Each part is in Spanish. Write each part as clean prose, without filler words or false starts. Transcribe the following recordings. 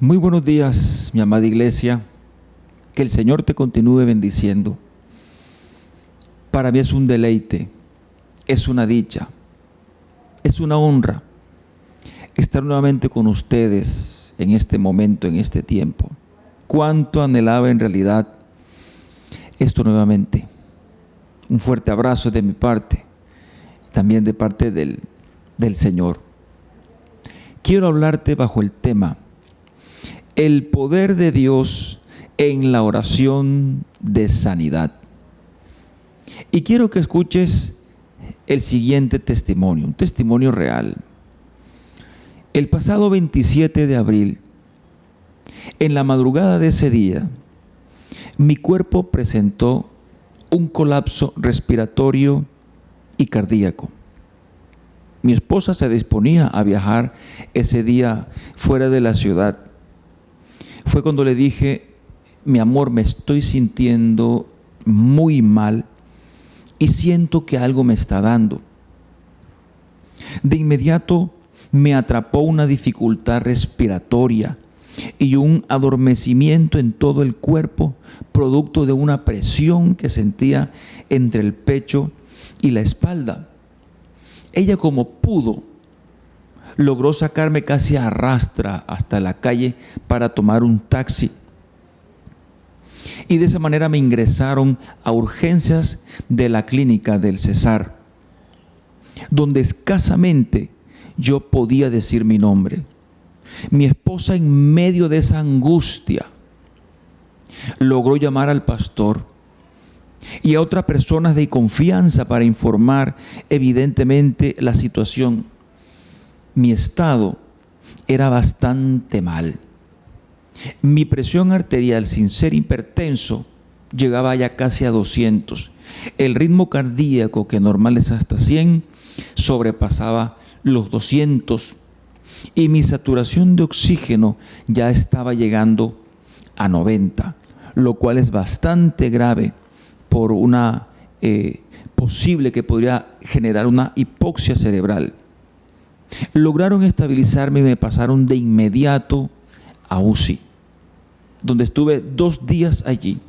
Muy buenos días, mi amada iglesia. Que el Señor te continúe bendiciendo. Para mí es un deleite, es una dicha, es una honra estar nuevamente con ustedes en este momento, en este tiempo. Cuánto anhelaba en realidad esto nuevamente. Un fuerte abrazo de mi parte, también de parte del Señor. Quiero hablarte bajo el tema el poder de Dios en la oración de sanidad. Y quiero que escuches el siguiente testimonio, un testimonio real. El pasado 27 de abril, en la madrugada de ese día, mi cuerpo presentó un colapso respiratorio y cardíaco. Mi esposa se disponía a viajar ese día fuera de la ciudad. Fue cuando le dije: mi amor, me estoy sintiendo muy mal y siento que algo me está dando. De inmediato me atrapó una dificultad respiratoria y un adormecimiento en todo el cuerpo, producto de una presión que sentía entre el pecho y la espalda. Ella, como pudo, logró sacarme casi a rastra hasta la calle para tomar un taxi. Y de esa manera me ingresaron a urgencias de la clínica del Cesar, donde escasamente yo podía decir mi nombre. Mi esposa, en medio de esa angustia, logró llamar al pastor y a otras personas de confianza para informar evidentemente la situación. Mi estado era bastante mal. Mi presión arterial, sin ser hipertenso, llegaba ya casi a 200. El ritmo cardíaco, que normal es hasta 100, sobrepasaba los 200. Y mi saturación de oxígeno ya estaba llegando a 90, lo cual es bastante grave por una posible que podría generar una hipoxia cerebral. Lograron estabilizarme y me pasaron de inmediato a UCI, donde estuve 2 días allí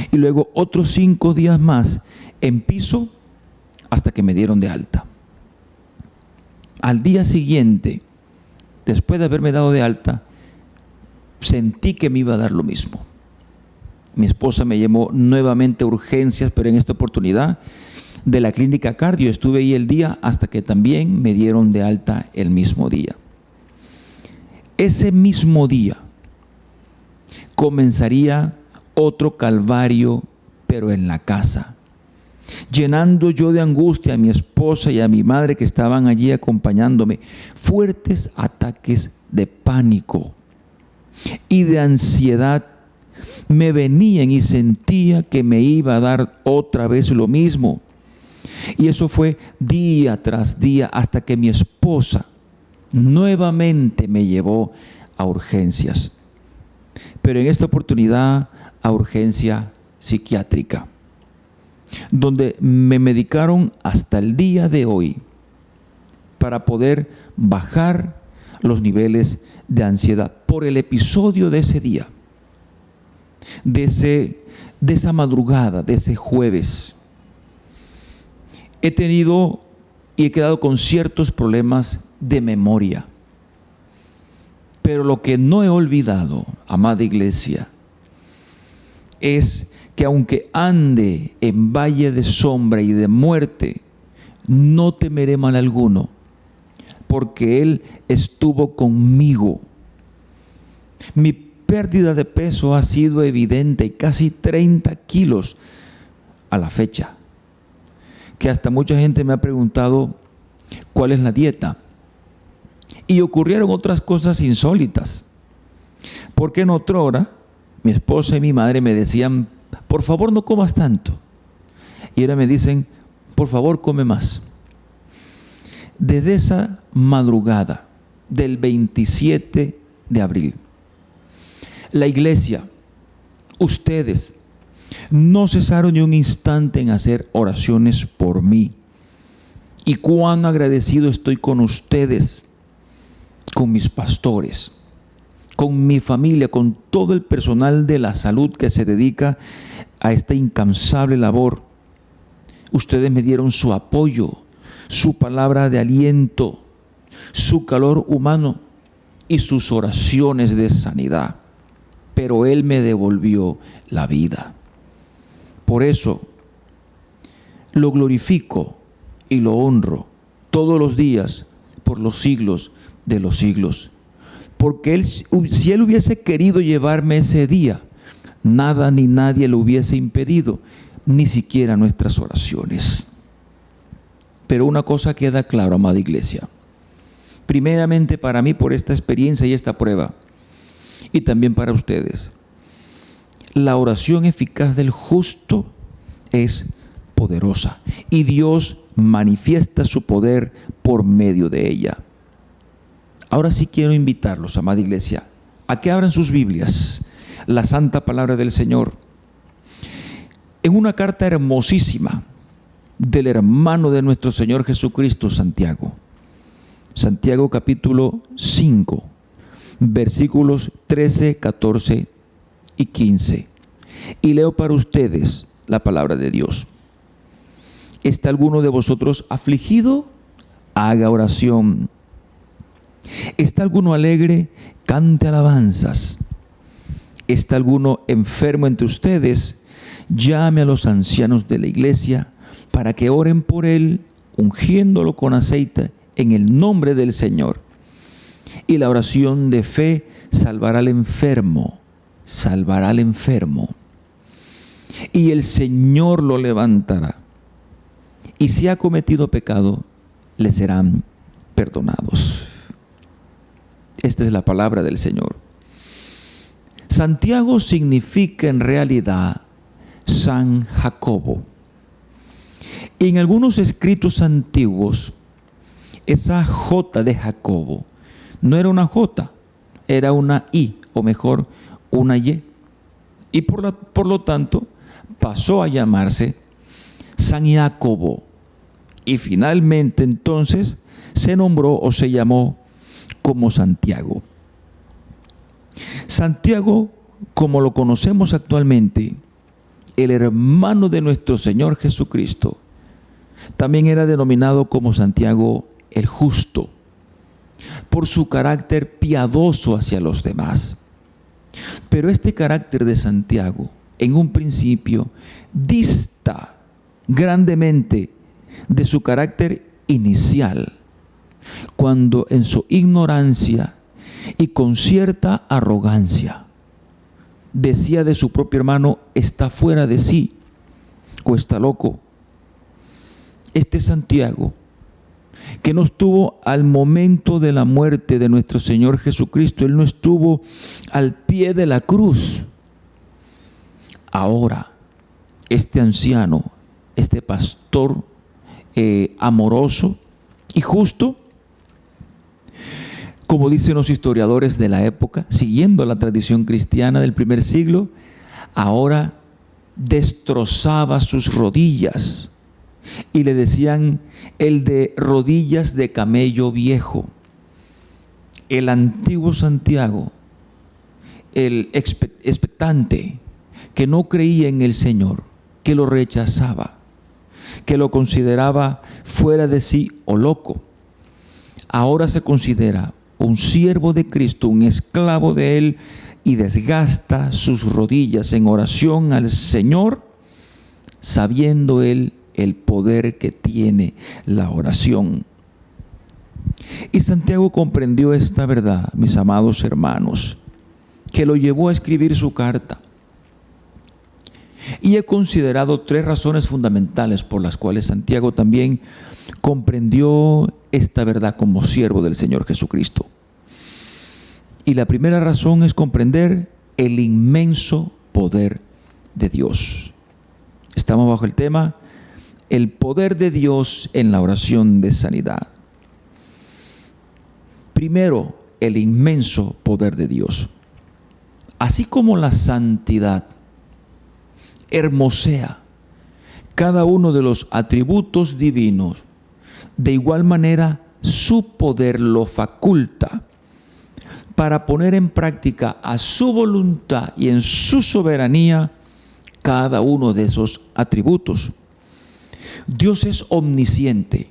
y luego otros 5 días más en piso hasta que me dieron de alta. Al día siguiente, después de haberme dado de alta, sentí que me iba a dar lo mismo. Mi esposa me llamó nuevamente a urgencias, pero en esta oportunidad de la clínica cardio. Estuve ahí el día hasta que también me dieron de alta el mismo día. Ese mismo día comenzaría otro calvario, pero en la casa, llenando yo de angustia a mi esposa y a mi madre, que estaban allí acompañándome. Fuertes ataques de pánico y de ansiedad me venían y sentía que me iba a dar otra vez lo mismo. Y eso fue día tras día hasta que mi esposa nuevamente me llevó a urgencias, pero en esta oportunidad a urgencia psiquiátrica, donde me medicaron hasta el día de hoy para poder bajar los niveles de ansiedad por el episodio de ese día, de esa madrugada, de ese jueves. He tenido y he quedado con ciertos problemas de memoria, pero lo que no he olvidado, amada iglesia, es que aunque ande en valle de sombra y de muerte, no temeré mal alguno, porque Él estuvo conmigo. Mi pérdida de peso ha sido evidente, casi 30 kilos a la fecha, que hasta mucha gente me ha preguntado cuál es la dieta. Y ocurrieron otras cosas insólitas, porque en otra hora mi esposa y mi madre me decían: por favor, no comas tanto. Y ahora me dicen: por favor, come más. Desde esa madrugada del 27 de abril, la iglesia, ustedes, no cesaron ni un instante en hacer oraciones por mí. Y cuán agradecido estoy con ustedes, con mis pastores, con mi familia, con todo el personal de la salud que se dedica a esta incansable labor. Ustedes me dieron su apoyo, su palabra de aliento, su calor humano y sus oraciones de sanidad. Pero Él me devolvió la vida. Por eso lo glorifico y lo honro todos los días por los siglos de los siglos. Porque si Él hubiese querido llevarme ese día, nada ni nadie lo hubiese impedido, ni siquiera nuestras oraciones. Pero una cosa queda clara, amada iglesia. Primeramente para mí, por esta experiencia y esta prueba, y también para ustedes, la oración eficaz del justo es poderosa, y Dios manifiesta su poder por medio de ella. Ahora sí quiero invitarlos, amada iglesia, a que abran sus Biblias, la santa palabra del Señor, en una carta hermosísima del hermano de nuestro Señor Jesucristo, Santiago. Santiago capítulo 5, versículos 13, 14 y 15. Y leo para ustedes la palabra de Dios. ¿Está alguno de vosotros afligido? Haga oración. ¿Está alguno alegre? Cante alabanzas. ¿Está alguno enfermo entre ustedes? Llame a los ancianos de la iglesia para que oren por él, ungiéndolo con aceite en el nombre del Señor. Y la oración de fe salvará al enfermo, salvará al enfermo. Y el Señor lo levantará. Y si ha cometido pecado, le serán perdonados. Esta es la palabra del Señor. Santiago significa en realidad San Jacobo. En algunos escritos antiguos, esa J de Jacobo no era una J, era una I, o mejor, una Y. Y por lo tanto, pasó a llamarse San Jacobo. Y finalmente entonces se nombró o se llamó como Santiago. Santiago, como lo conocemos actualmente, el hermano de nuestro Señor Jesucristo, también era denominado como Santiago el Justo, por su carácter piadoso hacia los demás. Pero este carácter de Santiago, en un principio, dista grandemente de su carácter inicial, cuando en su ignorancia y con cierta arrogancia decía de su propio hermano: está fuera de sí o está loco. Este Santiago, que no estuvo al momento de la muerte de nuestro Señor Jesucristo, él no estuvo al pie de la cruz. Ahora, este anciano, este pastor amoroso y justo, como dicen los historiadores de la época, siguiendo la tradición cristiana del primer siglo, ahora destrozaba sus rodillas y le decían el de rodillas de camello viejo. El antiguo Santiago, el expectante, que no creía en el Señor, que lo rechazaba, que lo consideraba fuera de sí o loco, ahora se considera un siervo de Cristo, un esclavo de Él, y desgasta sus rodillas en oración al Señor, sabiendo Él el poder que tiene la oración. Y Santiago comprendió esta verdad, mis amados hermanos, que lo llevó a escribir su carta. Y he considerado 3 razones fundamentales por las cuales Santiago también comprendió esta verdad como siervo del Señor Jesucristo. Y la primera razón es comprender el inmenso poder de Dios. Estamos bajo el tema: el poder de Dios en la oración de sanidad. Primero, el inmenso poder de Dios. Así como la santidad hermosea cada uno de los atributos divinos, de igual manera su poder lo faculta para poner en práctica a su voluntad y en su soberanía cada uno de esos atributos. Dios es omnisciente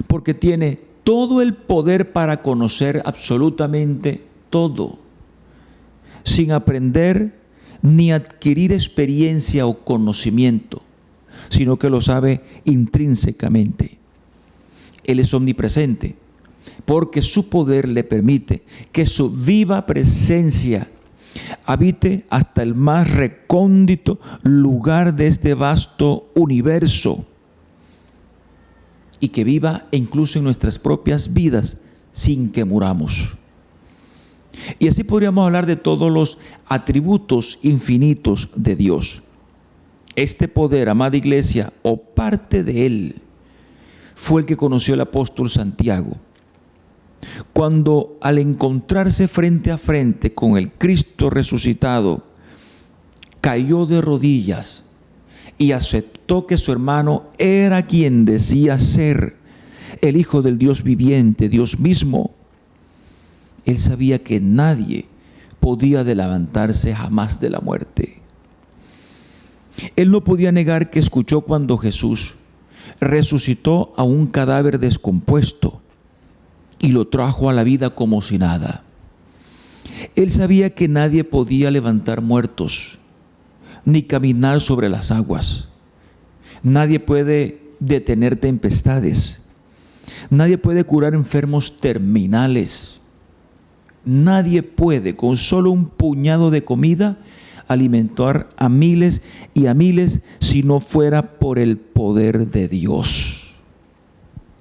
porque tiene todo el poder para conocer absolutamente todo, sin aprender ni adquirir experiencia o conocimiento, sino que lo sabe intrínsecamente. Él es omnipresente porque su poder le permite que su viva presencia habite hasta el más recóndito lugar de este vasto universo y que viva incluso en nuestras propias vidas sin que muramos. Y así podríamos hablar de todos los atributos infinitos de Dios. Este poder, amada iglesia, o parte de él, fue el que conoció el apóstol Santiago, cuando al encontrarse frente a frente con el Cristo resucitado, cayó de rodillas y aceptó que su hermano era quien decía ser el Hijo del Dios viviente, Dios mismo. Él sabía que nadie podía levantarse jamás de la muerte. Él no podía negar que escuchó cuando Jesús resucitó a un cadáver descompuesto y lo trajo a la vida como si nada. Él sabía que nadie podía levantar muertos, ni caminar sobre las aguas. Nadie puede detener tempestades. Nadie puede curar enfermos terminales. Nadie puede, con solo un puñado de comida, alimentar a miles y a miles si no fuera por el poder de Dios.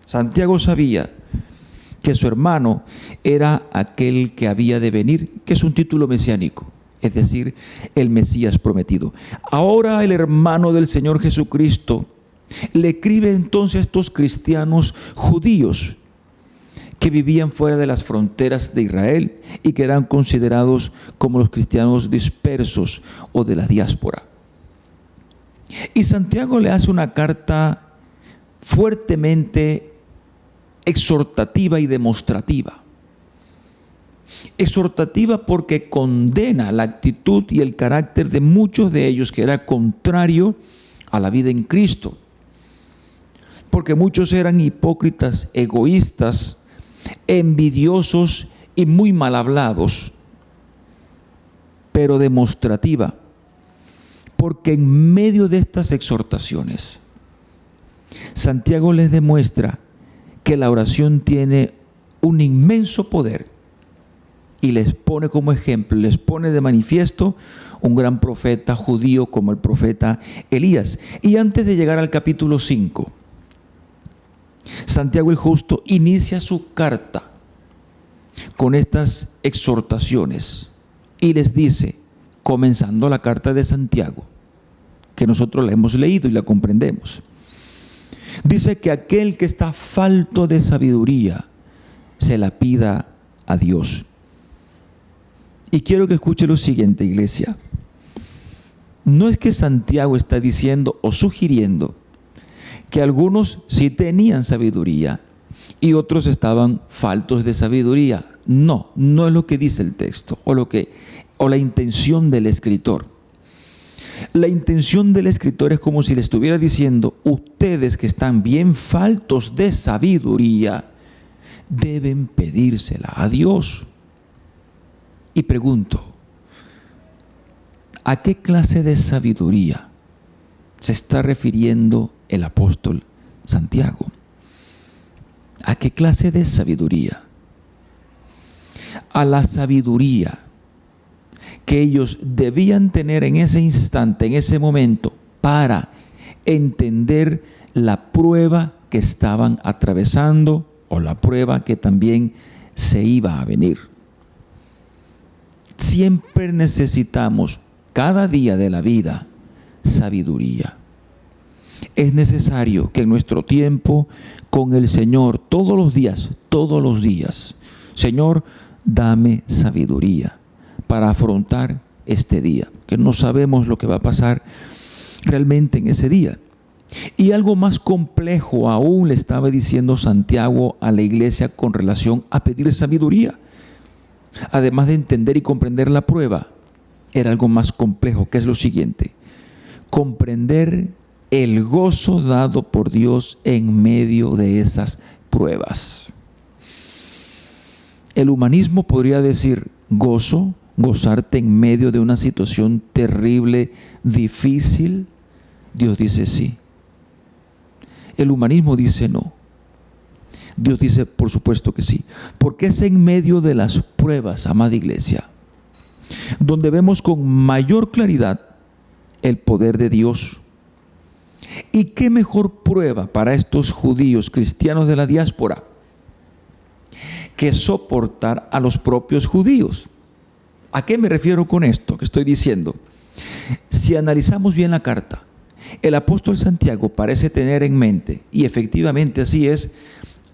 Santiago sabía que su hermano era aquel que había de venir, que es un título mesiánico, es decir, el Mesías prometido. Ahora el hermano del Señor Jesucristo le escribe entonces a estos cristianos judíos que vivían fuera de las fronteras de Israel y que eran considerados como los cristianos dispersos o de la diáspora. Y Santiago le hace una carta fuertemente exhortativa y demostrativa. Exhortativa porque condena la actitud y el carácter de muchos de ellos que era contrario a la vida en Cristo. Porque muchos eran hipócritas, egoístas, envidiosos y muy mal hablados, pero demostrativa, porque en medio de estas exhortaciones, Santiago les demuestra que la oración tiene un inmenso poder y les pone como ejemplo, les pone de manifiesto un gran profeta judío como el profeta Elías. Y antes de llegar al capítulo 5, Santiago el Justo inicia su carta con estas exhortaciones y les dice, comenzando la carta de Santiago, que nosotros la hemos leído y la comprendemos, dice que aquel que está falto de sabiduría se la pida a Dios. Y quiero que escuche lo siguiente, iglesia. No es que Santiago está diciendo o sugiriendo que algunos sí tenían sabiduría y otros estaban faltos de sabiduría. No, no es lo que dice el texto o la intención del escritor. La intención del escritor es como si le estuviera diciendo, ustedes que están bien faltos de sabiduría, deben pedírsela a Dios. Y pregunto, ¿a qué clase de sabiduría se está refiriendo el apóstol Santiago? ¿A qué clase de sabiduría? A la sabiduría que ellos debían tener en ese instante, en ese momento, para entender la prueba que estaban atravesando o la prueba que también se iba a venir. Siempre necesitamos, cada día de la vida, sabiduría. Es necesario que en nuestro tiempo con el Señor, todos los días, Señor, dame sabiduría para afrontar este día, que no sabemos lo que va a pasar realmente en ese día. Y algo más complejo aún le estaba diciendo Santiago a la iglesia con relación a pedir sabiduría. además de entender y comprender la prueba, era algo más complejo, que es lo siguiente: comprender el gozo dado por Dios en medio de esas pruebas. El humanismo podría decir gozo, gozarte en medio de una situación terrible, difícil. Dios dice sí. El humanismo dice no. Dios dice por supuesto que sí. Porque es en medio de las pruebas, amada iglesia, donde vemos con mayor claridad el poder de Dios. ¿Y qué mejor prueba para estos judíos cristianos de la diáspora que soportar a los propios judíos? ¿A qué me refiero con esto que estoy diciendo? Si analizamos bien la carta, el apóstol Santiago parece tener en mente, y efectivamente así es,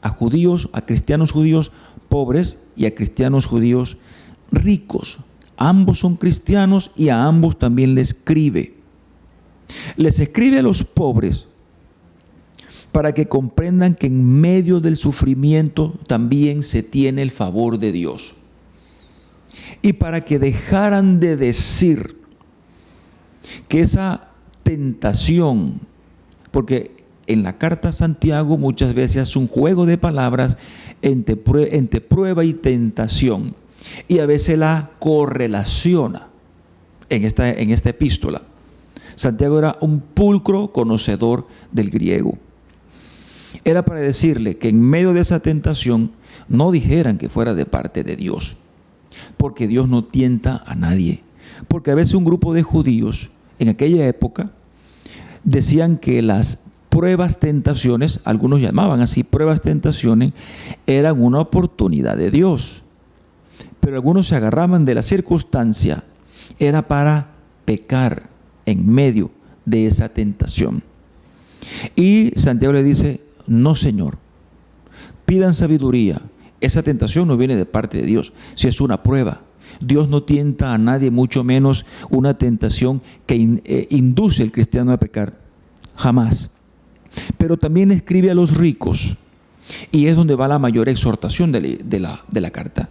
a judíos, a cristianos judíos pobres y a cristianos judíos ricos. Ambos son cristianos y a ambos también les escribe. Les escribe a los pobres para que comprendan que en medio del sufrimiento también se tiene el favor de Dios. Y para que dejaran de decir que esa tentación, porque en la carta a Santiago muchas veces es un juego de palabras entre prueba y tentación, y a veces la correlaciona en esta epístola. Santiago era un pulcro conocedor del griego. Era para decirle que en medio de esa tentación no dijeran que fuera de parte de Dios, porque Dios no tienta a nadie. Porque a veces un grupo de judíos en aquella época decían que las pruebas, tentaciones, algunos llamaban así pruebas, tentaciones, eran una oportunidad de Dios. Pero algunos se agarraban de la circunstancia, era para pecar en medio de esa tentación. Y Santiago le dice: no, Señor, pidan sabiduría. Esa tentación no viene de parte de Dios, si es una prueba. Dios no tienta a nadie, mucho menos una tentación que induce al cristiano a pecar. Jamás. Pero también escribe a los ricos, y es donde va la mayor exhortación de la carta,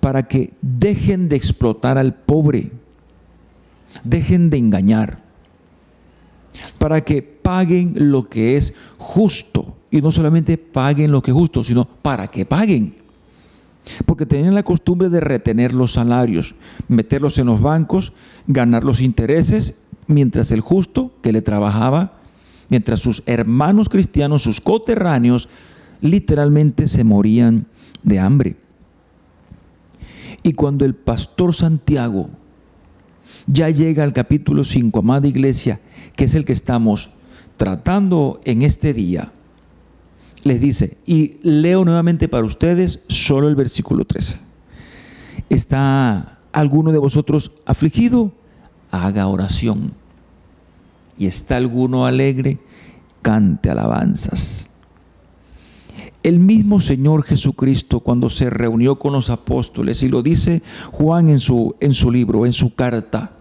para que dejen de explotar al pobre, dejen de engañar, para que paguen lo que es justo. Y no solamente paguen lo que es justo, sino para que paguen. Porque tenían la costumbre de retener los salarios, meterlos en los bancos, ganar los intereses, mientras el justo que le trabajaba, mientras sus hermanos cristianos, sus coterráneos, literalmente se morían de hambre. Y cuando el pastor Santiago ya llega al capítulo 5, amada iglesia, que es el que estamos tratando en este día, les dice, y leo nuevamente para ustedes solo el versículo 13. ¿Está alguno de vosotros afligido? Haga oración. ¿Y está alguno alegre? Cante alabanzas. El mismo Señor Jesucristo, cuando se reunió con los apóstoles, y lo dice Juan en su libro, en su carta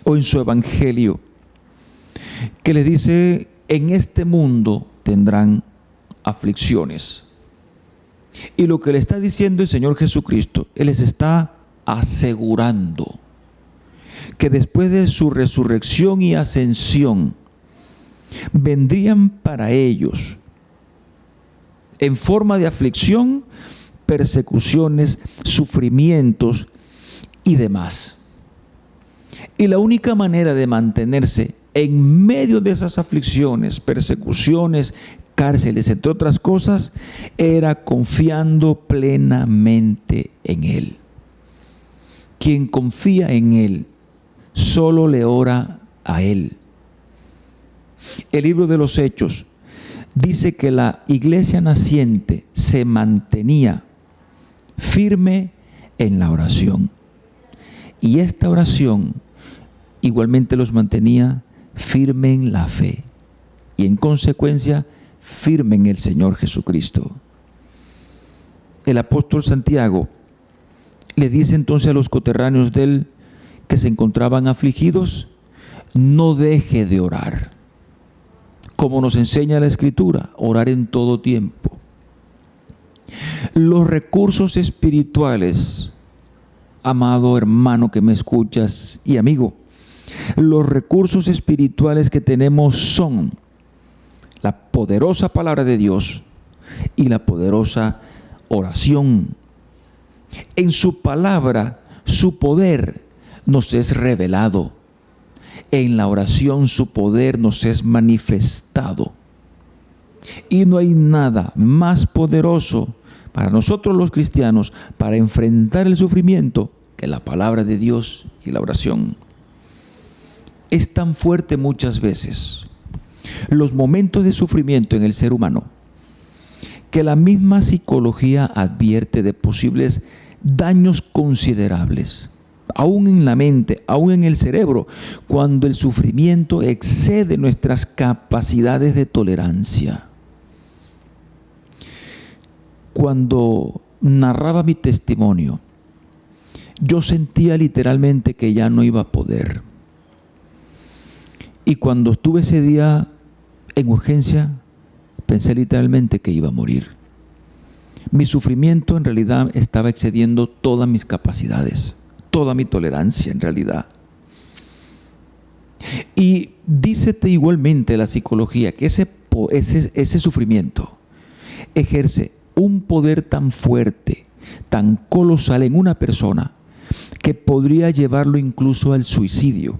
o en su evangelio, que le dice: en este mundo tendrán aflicciones. Y lo que le está diciendo el Señor Jesucristo, Él les está asegurando que después de su resurrección y ascensión vendrían para ellos en forma de aflicción, persecuciones, sufrimientos y demás. Y la única manera de mantenerse en medio de esas aflicciones, persecuciones, cárceles, entre otras cosas, era confiando plenamente en Él. Quien confía en Él solo le ora a Él. El libro de los Hechos dice que la iglesia naciente se mantenía firme en la oración. Y esta oración igualmente los mantenía firme en la fe. Y en consecuencia, firme en el Señor Jesucristo. El apóstol Santiago le dice entonces a los coterráneos de él que se encontraban afligidos: no deje de orar. Como nos enseña la Escritura, orar en todo tiempo. Los recursos espirituales amado hermano que me escuchas y amigo, los recursos espirituales que tenemos son la poderosa palabra de Dios y la poderosa oración. En su palabra, su poder nos es revelado. En la oración, su poder nos es manifestado. Y no hay nada más poderoso para nosotros los cristianos para enfrentar el sufrimiento que la palabra de Dios y la oración. Es tan fuerte muchas veces los momentos de sufrimiento en el ser humano que la misma psicología advierte de posibles daños considerables, aún en la mente, aún en el cerebro, cuando el sufrimiento excede nuestras capacidades de tolerancia. Cuando narraba mi testimonio, yo sentía literalmente que ya no iba a poder. Y cuando estuve ese día en urgencia, pensé literalmente que iba a morir. Mi sufrimiento en realidad estaba excediendo todas mis capacidades, toda mi tolerancia en realidad. Y dícete igualmente la psicología que ese sufrimiento ejerce un poder tan fuerte, tan colosal en una persona, que podría llevarlo incluso al suicidio.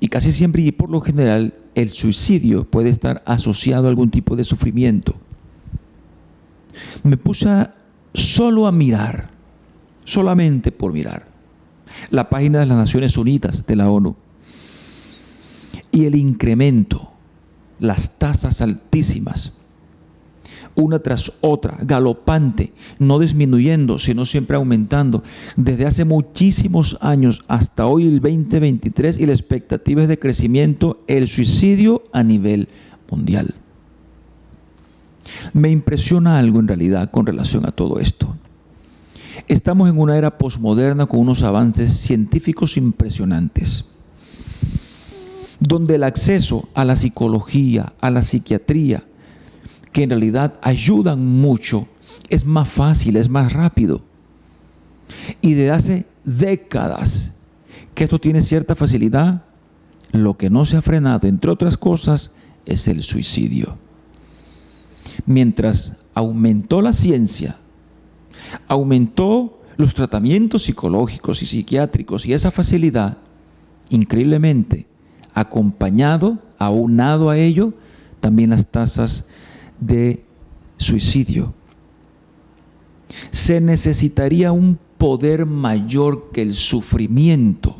Y casi siempre y por lo general, el suicidio puede estar asociado a algún tipo de sufrimiento. Me puse solo a mirar, solamente por mirar, la página de las Naciones Unidas de la ONU. Y el incremento, las tasas altísimas, una tras otra, galopante, no disminuyendo, sino siempre aumentando, desde hace muchísimos años hasta hoy el 2023, y la expectativa es de crecimiento, el suicidio a nivel mundial. Me impresiona algo en realidad con relación a todo esto. Estamos en una era posmoderna con unos avances científicos impresionantes, donde el acceso a la psicología, a la psiquiatría, que en realidad ayudan mucho, es más fácil, es más rápido. Y desde hace décadas que esto tiene cierta facilidad, lo que no se ha frenado, entre otras cosas, es el suicidio. Mientras aumentó la ciencia, aumentó los tratamientos psicológicos y psiquiátricos y esa facilidad, increíblemente, aunado a ello, también las tasas de suicidio. Se necesitaría un poder mayor que el sufrimiento,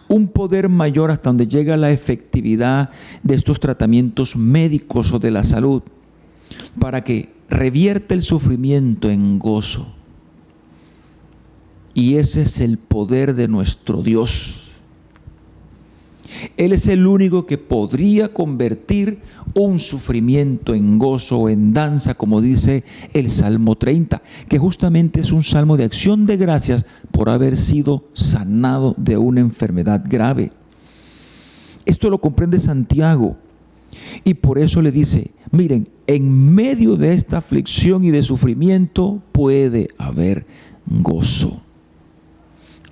un poder mayor hasta donde llega la efectividad de estos tratamientos médicos o de la salud, para que revierta el sufrimiento en gozo. Y ese es el poder de nuestro Dios. Él es el único que podría convertir un sufrimiento en gozo o en danza, como dice el Salmo 30, que justamente es un salmo de acción de gracias por haber sido sanado de una enfermedad grave. Esto lo comprende Santiago y por eso le dice, miren, en medio de esta aflicción y de sufrimiento puede haber gozo.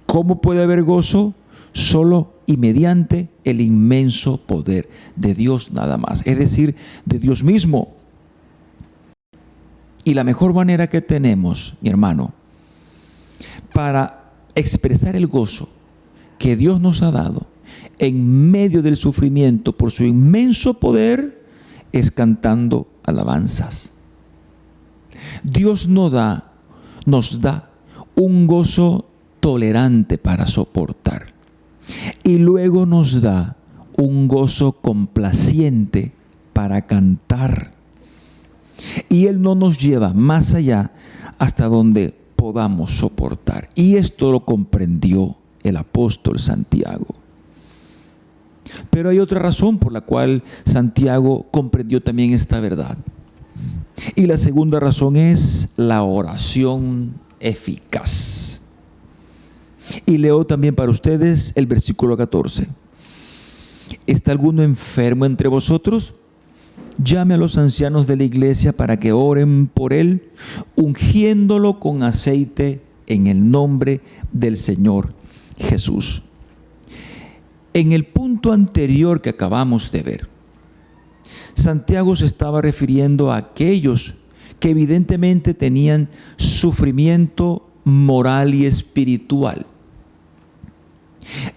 ¿Cómo puede haber gozo? Solo y mediante el inmenso poder de Dios nada más, es decir, de Dios mismo. Y la mejor manera que tenemos, mi hermano, para expresar el gozo que Dios nos ha dado en medio del sufrimiento por su inmenso poder, es cantando alabanzas. Dios nos da un gozo tolerante para soportar. Y luego nos da un gozo complaciente para cantar. Y Él no nos lleva más allá hasta donde podamos soportar. Y esto lo comprendió el apóstol Santiago. Pero hay otra razón por la cual Santiago comprendió también esta verdad. Y la segunda razón es la oración eficaz. Y leo también para ustedes el versículo 14. ¿Está alguno enfermo entre vosotros? Llame a los ancianos de la iglesia para que oren por él, ungiéndolo con aceite en el nombre del Señor Jesús. En el punto anterior que acabamos de ver, Santiago se estaba refiriendo a aquellos que evidentemente tenían sufrimiento moral y espiritual.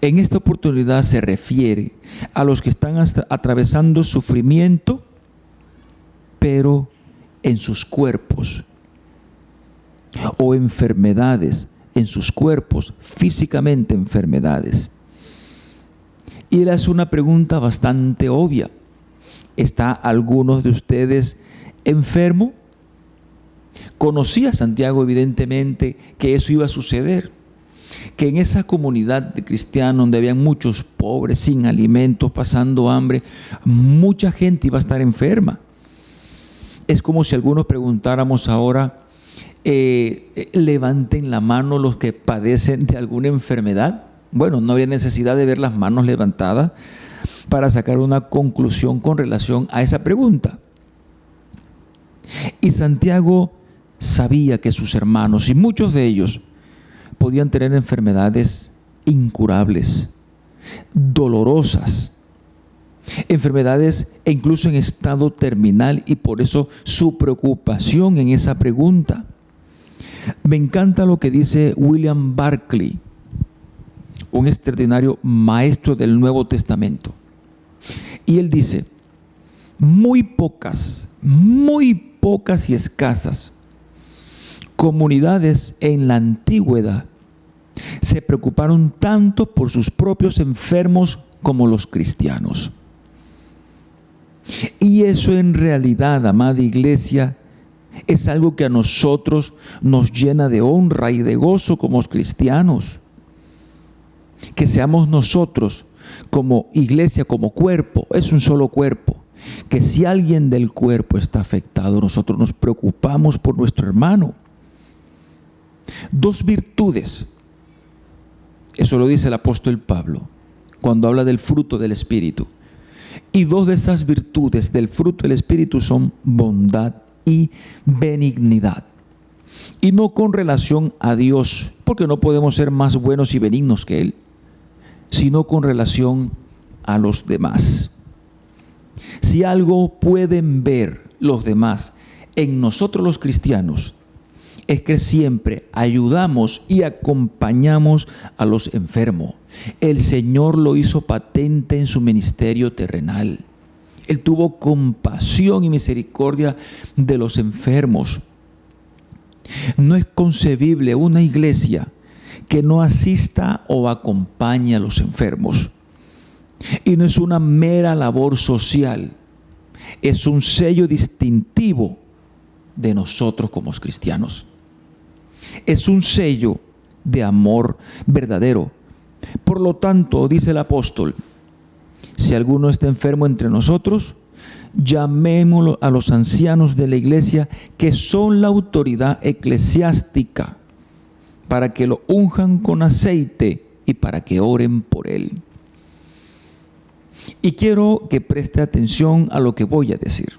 En esta oportunidad se refiere a los que están atravesando sufrimiento, pero en sus cuerpos, o enfermedades en sus cuerpos, físicamente enfermedades. Y él hace una pregunta bastante obvia. ¿Está alguno de ustedes enfermo? Conocía Santiago evidentemente que eso iba a suceder, que en esa comunidad de cristianos donde habían muchos pobres, sin alimentos, pasando hambre, mucha gente iba a estar enferma. Es como si algunos preguntáramos ahora, levanten la mano los que padecen de alguna enfermedad. Bueno, no había necesidad de ver las manos levantadas para sacar una conclusión con relación a esa pregunta. Y Santiago sabía que sus hermanos, y muchos de ellos, podían tener enfermedades incurables, dolorosas, enfermedades e incluso en estado terminal, y por eso su preocupación en esa pregunta. Me encanta lo que dice William Barclay, un extraordinario maestro del Nuevo Testamento. Y él dice, muy pocas y escasas comunidades en la antigüedad se preocuparon tanto por sus propios enfermos como los cristianos. Y eso en realidad, amada iglesia, es algo que a nosotros nos llena de honra y de gozo como cristianos. Que seamos nosotros como iglesia, como cuerpo, es un solo cuerpo, que si alguien del cuerpo está afectado, nosotros nos preocupamos por nuestro hermano. Dos virtudes, eso lo dice el apóstol Pablo cuando habla del fruto del Espíritu, y dos de esas virtudes del fruto del Espíritu son bondad y benignidad, y no con relación a Dios, porque no podemos ser más buenos y benignos que Él, sino con relación a los demás. Si algo pueden ver los demás en nosotros los cristianos, es que siempre ayudamos y acompañamos a los enfermos. El Señor lo hizo patente en su ministerio terrenal. Él tuvo compasión y misericordia de los enfermos. No es concebible una iglesia que no asista o acompañe a los enfermos. Y no es una mera labor social, es un sello distintivo de nosotros como cristianos. Es un sello de amor verdadero. Por lo tanto, dice el apóstol, si alguno está enfermo entre nosotros, llamémoslo a los ancianos de la iglesia, que son la autoridad eclesiástica, para que lo unjan con aceite y para que oren por él. Y quiero que preste atención a lo que voy a decir,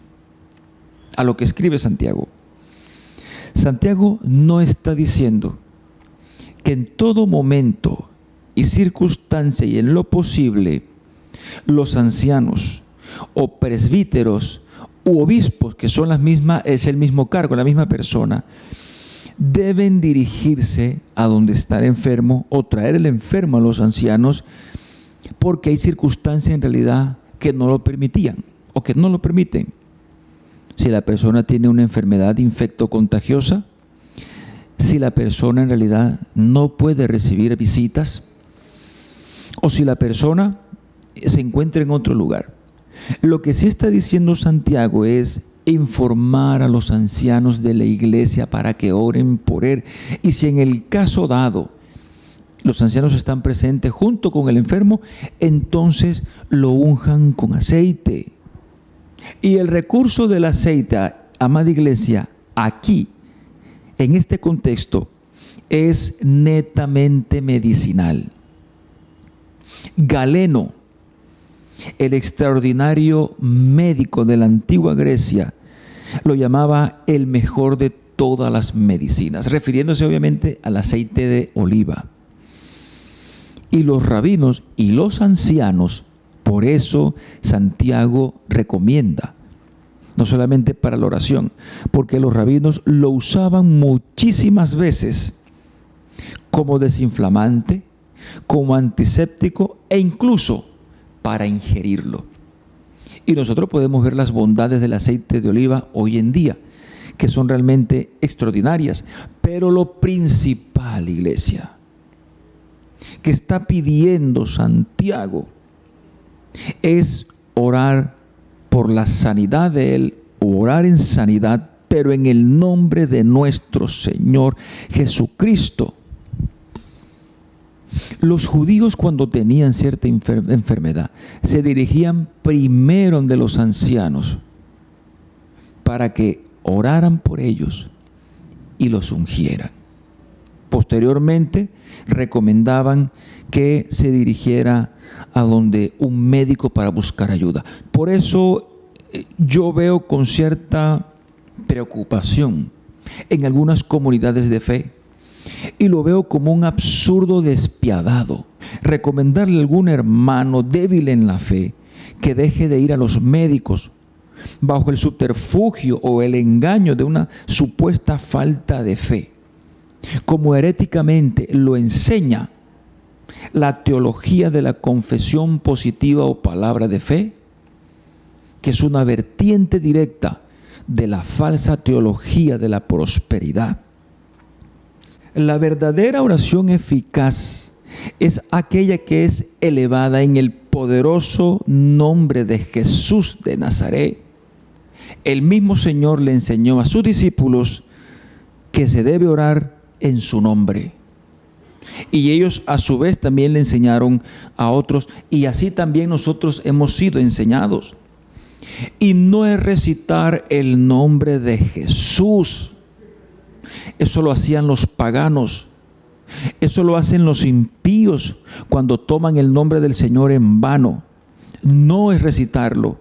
a lo que escribe Santiago. Santiago no está diciendo que en todo momento y circunstancia y en lo posible los ancianos o presbíteros u obispos, que son las mismas, es el mismo cargo, la misma persona, deben dirigirse a donde está el enfermo o traer el enfermo a los ancianos, porque hay circunstancias en realidad que no lo permitían o que no lo permiten. Si la persona tiene una enfermedad infectocontagiosa, si la persona en realidad no puede recibir visitas, o si la persona se encuentra en otro lugar. Lo que sí está diciendo Santiago es informar a los ancianos de la iglesia para que oren por él. Y si en el caso dado los ancianos están presentes junto con el enfermo, entonces lo unjan con aceite. Y el recurso del aceite, amada iglesia, aquí, en este contexto, es netamente medicinal. Galeno, el extraordinario médico de la antigua Grecia, lo llamaba el mejor de todas las medicinas, refiriéndose obviamente al aceite de oliva. Y los rabinos y los ancianos, por eso Santiago recomienda, no solamente para la oración, porque los rabinos lo usaban muchísimas veces como desinflamante, como antiséptico e incluso para ingerirlo. Y nosotros podemos ver las bondades del aceite de oliva hoy en día, que son realmente extraordinarias. Pero lo principal, iglesia, que está pidiendo Santiago es orar por la sanidad de él, orar en sanidad, pero en el nombre de nuestro Señor Jesucristo. Los judíos, cuando tenían cierta enfermedad, se dirigían primero de los ancianos para que oraran por ellos y los ungieran. Posteriormente, recomendaban que se dirigiera a donde un médico para buscar ayuda. Por eso yo veo con cierta preocupación en algunas comunidades de fe, y lo veo como un absurdo despiadado recomendarle a algún hermano débil en la fe que deje de ir a los médicos bajo el subterfugio o el engaño de una supuesta falta de fe, como heréticamente lo enseña la teología de la confesión positiva o palabra de fe, que es una vertiente directa de la falsa teología de la prosperidad. La verdadera oración eficaz es aquella que es elevada en el poderoso nombre de Jesús de Nazaret. El mismo Señor le enseñó a sus discípulos que se debe orar en su nombre. Y ellos a su vez también le enseñaron a otros, y así también nosotros hemos sido enseñados. Y no es recitar el nombre de Jesús. Eso lo hacían los paganos. Eso lo hacen los impíos cuando toman el nombre del Señor en vano. No es recitarlo,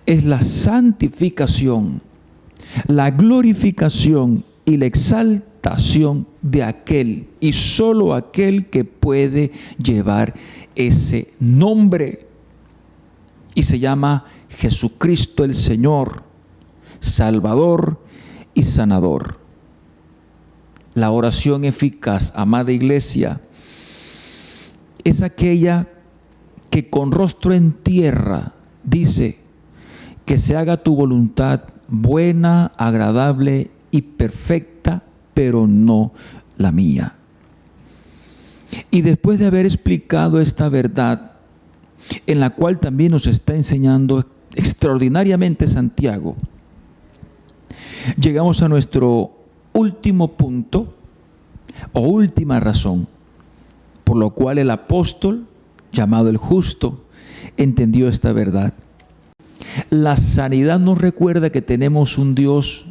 es la santificación, la glorificación y la exaltación de aquel y solo aquel que puede llevar ese nombre. Y se llama Jesucristo el Señor, Salvador y Sanador. La oración eficaz, amada iglesia, es aquella que con rostro en tierra dice: que se haga tu voluntad buena, agradable y perfecta, pero no la mía. Y después de haber explicado esta verdad, en la cual también nos está enseñando extraordinariamente Santiago, llegamos a nuestro último punto o última razón por lo cual el apóstol, llamado el justo, entendió esta verdad. La sanidad nos recuerda que tenemos un Dios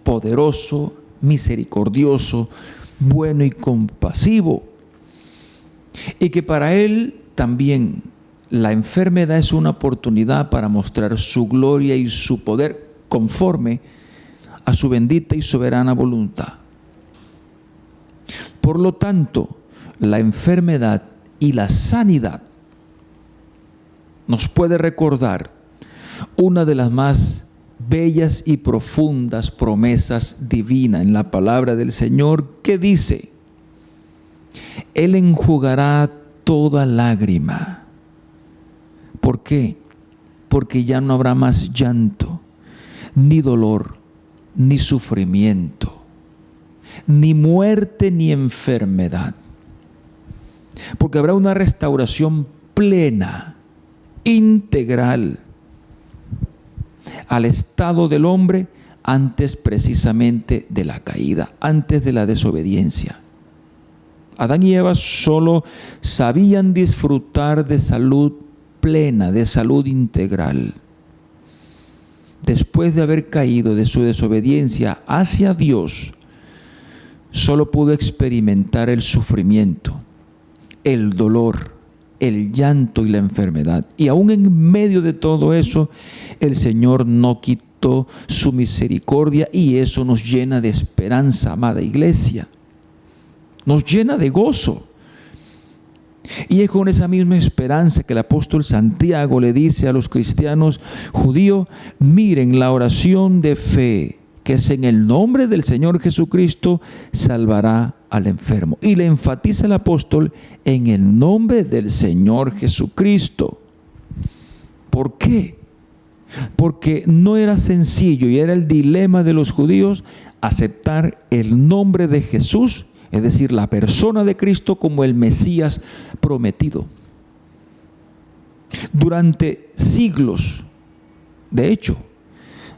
poderoso, misericordioso, bueno y compasivo, y que para Él también la enfermedad es una oportunidad para mostrar su gloria y su poder conforme a su bendita y soberana voluntad. Por lo tanto, la enfermedad y la sanidad nos puede recordar una de las más bellas y profundas promesas divinas en la palabra del Señor, que dice: Él enjugará toda lágrima. ¿Por qué? Porque ya no habrá más llanto, ni dolor, ni sufrimiento, ni muerte, ni enfermedad. Porque habrá una restauración plena, integral, al estado del hombre antes precisamente de la caída, antes de la desobediencia. Adán y Eva solo sabían disfrutar de salud plena, de salud integral. Después de haber caído de su desobediencia hacia Dios, solo pudo experimentar el sufrimiento, el dolor, el llanto y la enfermedad. Y aún en medio de todo eso, el Señor no quitó su misericordia, y eso nos llena de esperanza, amada iglesia. Nos llena de gozo. Y es con esa misma esperanza que el apóstol Santiago le dice a los cristianos judíos: miren, la oración de fe, que es en el nombre del Señor Jesucristo, salvará al enfermo. Y le enfatiza el apóstol en el nombre del Señor Jesucristo. ¿Por qué? Porque no era sencillo, y era el dilema de los judíos, aceptar el nombre de Jesús, es decir, la persona de Cristo, como el Mesías prometido. Durante siglos, de hecho,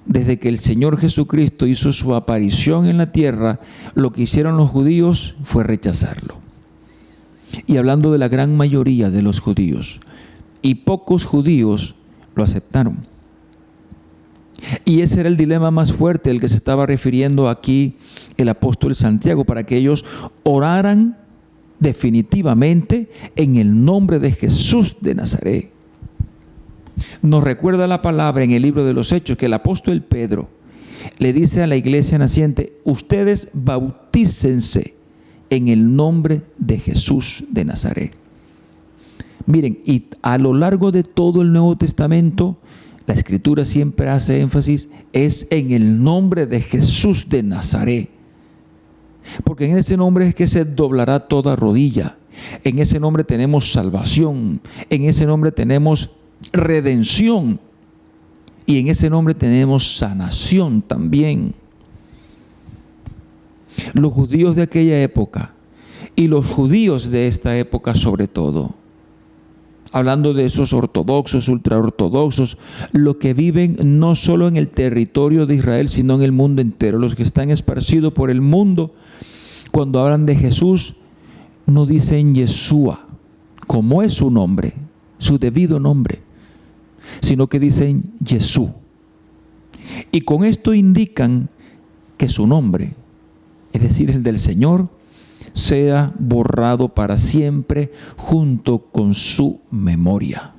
desde que el Señor Jesucristo hizo su aparición en la tierra, lo que hicieron los judíos fue rechazarlo. Y hablando de la gran mayoría de los judíos, y pocos judíos lo aceptaron. Y ese era el dilema más fuerte al que se estaba refiriendo aquí el apóstol Santiago, para que ellos oraran definitivamente en el nombre de Jesús de Nazaret. Nos recuerda la palabra en el libro de los Hechos que el apóstol Pedro le dice a la iglesia naciente: ustedes bautícense en el nombre de Jesús de Nazaret. Miren, y a lo largo de todo el Nuevo Testamento, la Escritura siempre hace énfasis, es en el nombre de Jesús de Nazaret. Porque en ese nombre es que se doblará toda rodilla. En ese nombre tenemos salvación. En ese nombre tenemos redención. Y en ese nombre tenemos sanación también. Los judíos de aquella época, y los judíos de esta época sobre todo, hablando de esos ortodoxos, ultraortodoxos, los que viven no solo en el territorio de Israel, sino en el mundo entero, los que están esparcidos por el mundo, cuando hablan de Jesús, no dicen Yeshua, como es su nombre, su debido nombre, sino que dicen Jesús. Y con esto indican que su nombre, es decir, el del Señor, sea borrado para siempre junto con su memoria.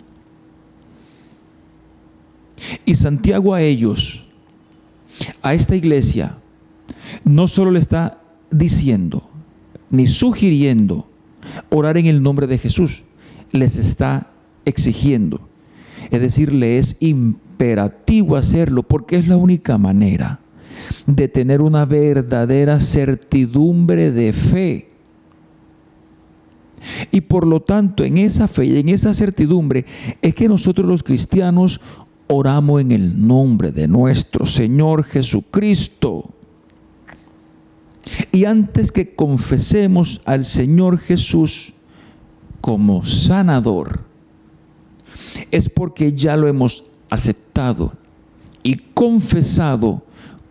Y Santiago a ellos, a esta iglesia, no solo le está diciendo ni sugiriendo orar en el nombre de Jesús, les está exigiendo, es decir, le es imperativo hacerlo, porque es la única manera de tener una verdadera certidumbre de fe. Y por lo tanto, en esa fe y en esa certidumbre es que nosotros los cristianos oramos en el nombre de nuestro Señor Jesucristo. Y antes que confesemos al Señor Jesús como sanador, es porque ya lo hemos aceptado y confesado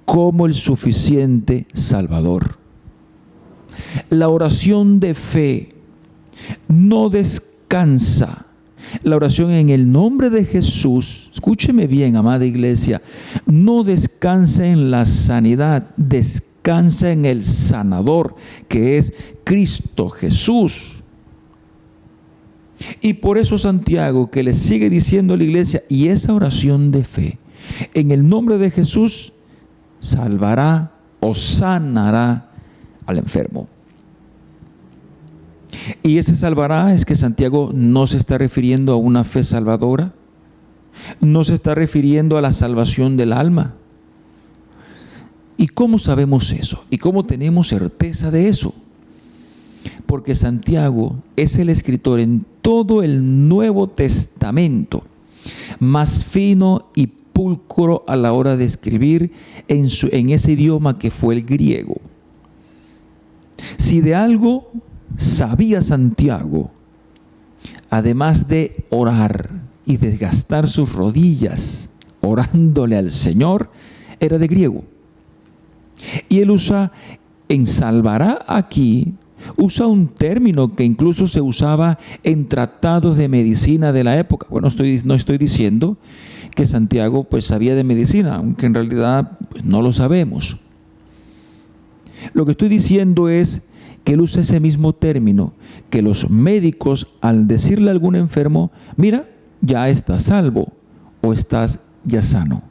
como el suficiente Salvador. La oración de fe no descansa. La oración en el nombre de Jesús, escúcheme bien, amada iglesia, no descansa en la sanidad, descansa en el sanador, que es Cristo Jesús. Y por eso Santiago, que le sigue diciendo a la iglesia, y esa oración de fe en el nombre de Jesús salvará o sanará al enfermo. Y ese salvará es que Santiago no se está refiriendo a una fe salvadora, no se está refiriendo a la salvación del alma. ¿Y cómo sabemos eso? ¿Y cómo tenemos certeza de eso? Porque Santiago es el escritor en todo el Nuevo Testamento más fino y pulcro a la hora de escribir en ese idioma que fue el griego. Si de algo sabía Santiago, además de orar y desgastar sus rodillas orándole al Señor, era de griego. Y él usa, en salvará aquí, usa un término que incluso se usaba en tratados de medicina de la época. Bueno, no estoy diciendo que Santiago pues sabía de medicina, aunque en realidad pues, no lo sabemos. Lo que estoy diciendo es que él usa ese mismo término que los médicos, al decirle a algún enfermo, mira, ya estás salvo o estás ya sano.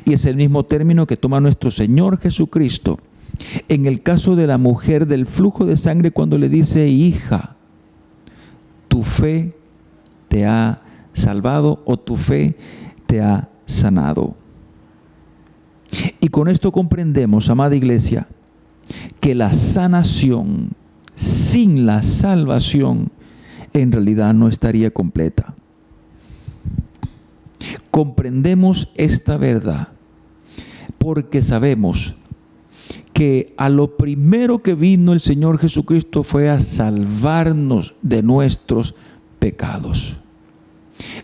Y es el mismo término que toma nuestro Señor Jesucristo en el caso de la mujer del flujo de sangre, cuando le dice: hija, tu fe te ha salvado, o tu fe te ha sanado. Y con esto comprendemos, amada iglesia, que la sanación sin la salvación en realidad no estaría completa. Comprendemos esta verdad porque sabemos que a lo primero que vino el Señor Jesucristo fue a salvarnos de nuestros pecados.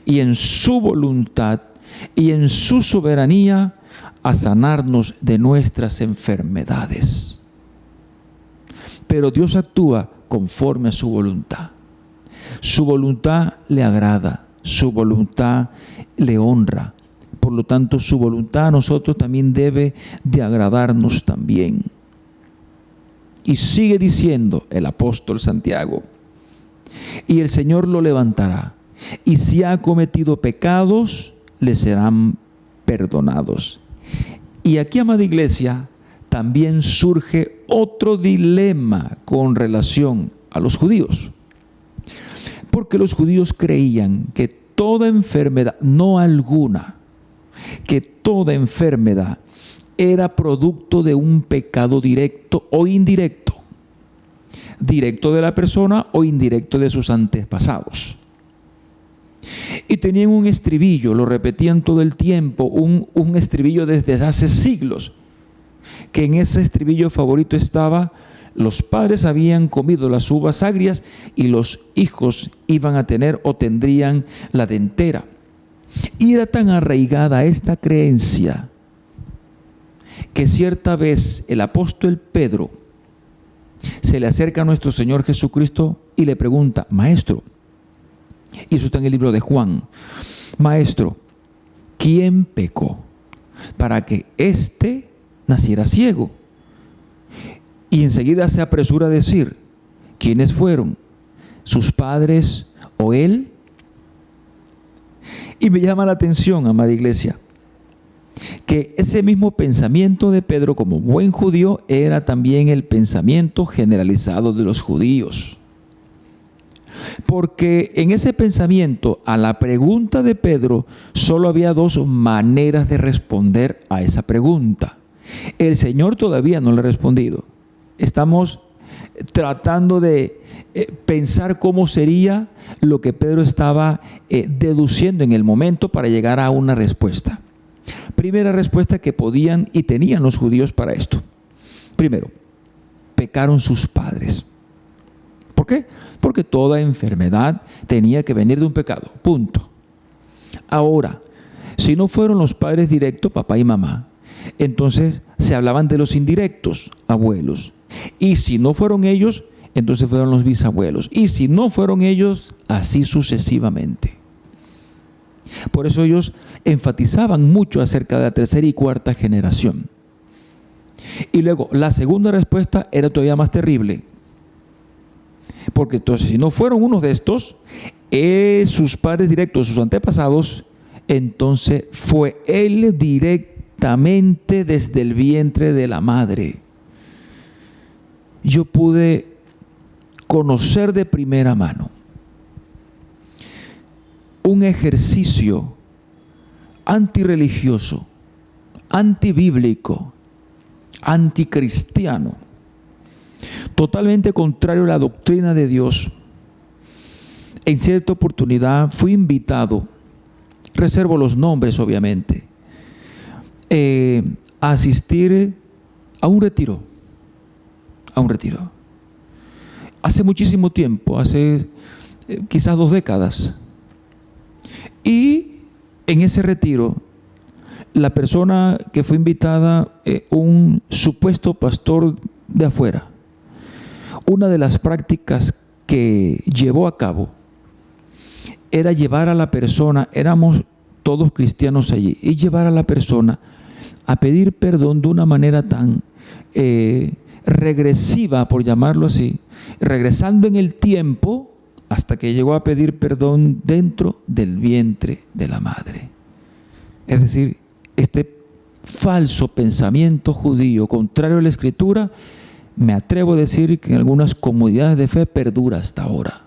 Y en su voluntad y en su soberanía a sanarnos de nuestras enfermedades. Pero Dios actúa conforme a su voluntad. Su voluntad le agrada, su voluntad le honra. Por lo tanto, su voluntad a nosotros también debe de agradarnos también. Y sigue diciendo el apóstol Santiago: y el Señor lo levantará, y si ha cometido pecados, le serán perdonados. Y aquí, amada iglesia, también surge otro dilema con relación a los judíos. Porque los judíos creían que toda enfermedad, no alguna, que toda enfermedad era producto de un pecado directo o indirecto. Directo de la persona o indirecto de sus antepasados. Y tenían un estribillo, lo repetían todo el tiempo, un estribillo desde hace siglos, que en ese estribillo favorito estaba: los padres habían comido las uvas agrias y los hijos iban a tener o tendrían la dentera. Y era tan arraigada esta creencia que cierta vez el apóstol Pedro se le acerca a nuestro Señor Jesucristo y le pregunta: maestro, y eso está en el libro de Juan, maestro, ¿quién pecó para que éste naciera ciego? Y enseguida se apresura a decir: ¿quiénes fueron? ¿Sus padres o él? Y me llama la atención, amada iglesia, que ese mismo pensamiento de Pedro como buen judío era también el pensamiento generalizado de los judíos. Porque en ese pensamiento, a la pregunta de Pedro, solo había dos maneras de responder a esa pregunta. El Señor todavía no le ha respondido. Estamos tratando de pensar cómo sería lo que Pedro estaba deduciendo en el momento para llegar a una respuesta. Primera respuesta que podían y tenían los judíos para esto. Primero, pecaron sus padres. ¿Por qué? Porque toda enfermedad tenía que venir de un pecado. Punto. Ahora, si no fueron los padres directos, papá y mamá, entonces se hablaban de los indirectos, abuelos. Y si no fueron ellos, entonces fueron los bisabuelos. Y si no fueron ellos, así sucesivamente. Por eso ellos enfatizaban mucho acerca de la tercera y cuarta generación. Y luego, la segunda respuesta era todavía más terrible. Porque entonces, si no fueron unos de estos, sus padres directos, sus antepasados, entonces fue él directamente desde el vientre de la madre. Yo pude conocer de primera mano un ejercicio antirreligioso, antibíblico, anticristiano, totalmente contrario a la doctrina de Dios. En cierta oportunidad fui invitado, reservo los nombres obviamente, a asistir a un retiro. Hace muchísimo tiempo, hace quizás 2 décadas. Y en ese retiro, la persona que fue invitada, un supuesto pastor de afuera, una de las prácticas que llevó a cabo era llevar a la persona, éramos todos cristianos allí, y llevar a la persona a pedir perdón de una manera tan regresiva, por llamarlo así, regresando en el tiempo hasta que llegó a pedir perdón dentro del vientre de la madre. Es decir, este falso pensamiento judío, contrario a la Escritura, me atrevo a decir que en algunas comunidades de fe perdura hasta ahora.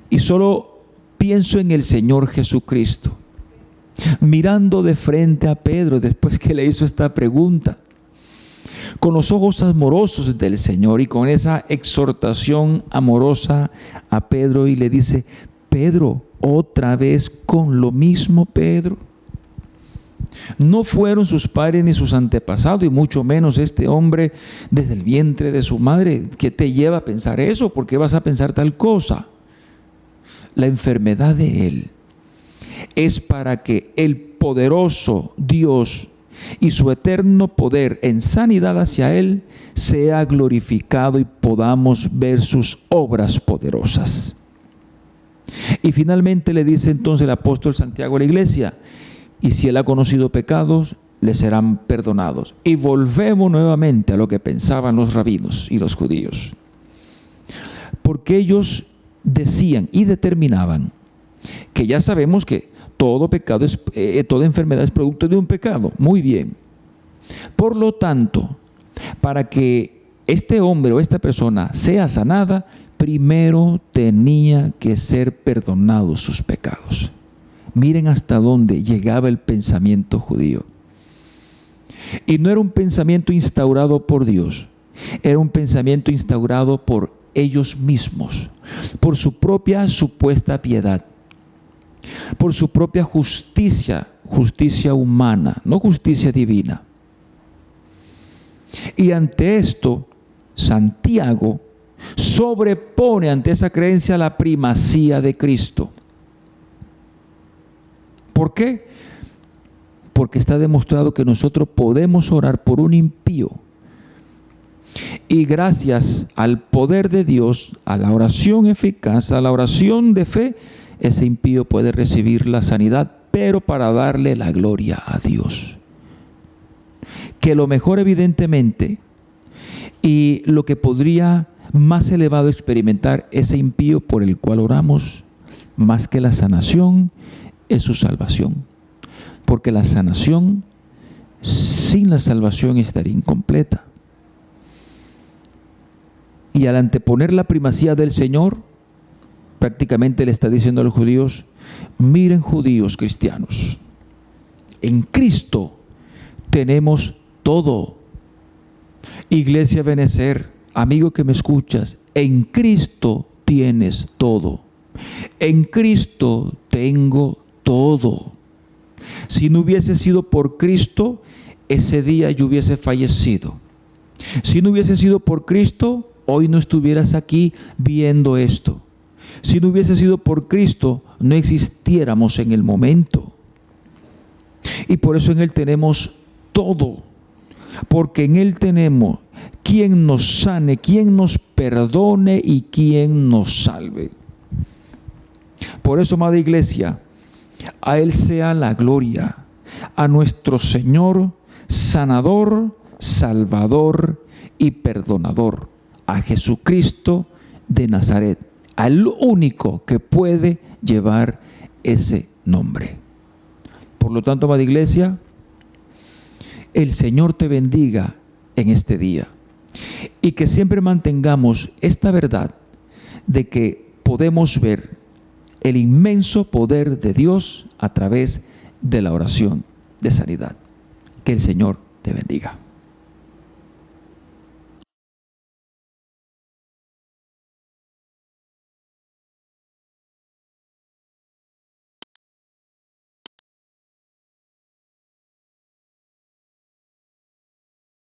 Y solo pienso en el Señor Jesucristo, mirando de frente a Pedro después que le hizo esta pregunta, con los ojos amorosos del Señor y con esa exhortación amorosa a Pedro, y le dice: Pedro, otra vez con lo mismo, Pedro. No fueron sus padres ni sus antepasados, y mucho menos este hombre desde el vientre de su madre. ¿Qué te lleva a pensar eso? ¿Por qué vas a pensar tal cosa? La enfermedad de él es para que el poderoso Dios y su eterno poder en sanidad hacia él sea glorificado y podamos ver sus obras poderosas. Y finalmente le dice entonces el apóstol Santiago a la iglesia: y si él ha conocido pecados, le serán perdonados. Y volvemos nuevamente a lo que pensaban los rabinos y los judíos, porque ellos decían y determinaban que ya sabemos que todo pecado toda enfermedad es producto de un pecado. Muy bien. Por lo tanto, para que este hombre o esta persona sea sanada, primero tenía que ser perdonados sus pecados. Miren hasta dónde llegaba el pensamiento judío. Y no era un pensamiento instaurado por Dios, era un pensamiento instaurado por ellos mismos, por su propia supuesta piedad, por su propia justicia, justicia humana, no justicia divina. Y ante esto, Santiago sobrepone ante esa creencia la primacía de Cristo. ¿Por qué? Porque está demostrado que nosotros podemos orar por un impío, y gracias al poder de Dios, a la oración eficaz, a la oración de fe, ese impío puede recibir la sanidad, pero para darle la gloria a Dios. Que lo mejor, evidentemente, y lo que podría más elevado experimentar ese impío por el cual oramos, más que la sanación, es su salvación. Porque la sanación sin la salvación estaría incompleta. Y al anteponer la primacía del Señor, prácticamente le está diciendo a los judíos: miren, judíos cristianos, en Cristo tenemos todo. Iglesia Benecer, amigo que me escuchas, en Cristo tienes todo. En Cristo tengo todo. Si no hubiese sido por Cristo, ese día yo hubiese fallecido. Si no hubiese sido por Cristo, hoy no estuvieras aquí viendo esto. Si no hubiese sido por Cristo, no existiéramos en el momento. Y por eso en Él tenemos todo. Porque en Él tenemos quien nos sane, quien nos perdone y quien nos salve. Por eso, amada iglesia, a Él sea la gloria, a nuestro Señor, sanador, salvador y perdonador, a Jesucristo de Nazaret, al único que puede llevar ese nombre. Por lo tanto, amada iglesia, el Señor te bendiga en este día, y que siempre mantengamos esta verdad de que podemos ver el inmenso poder de Dios a través de la oración de sanidad. Que el Señor te bendiga.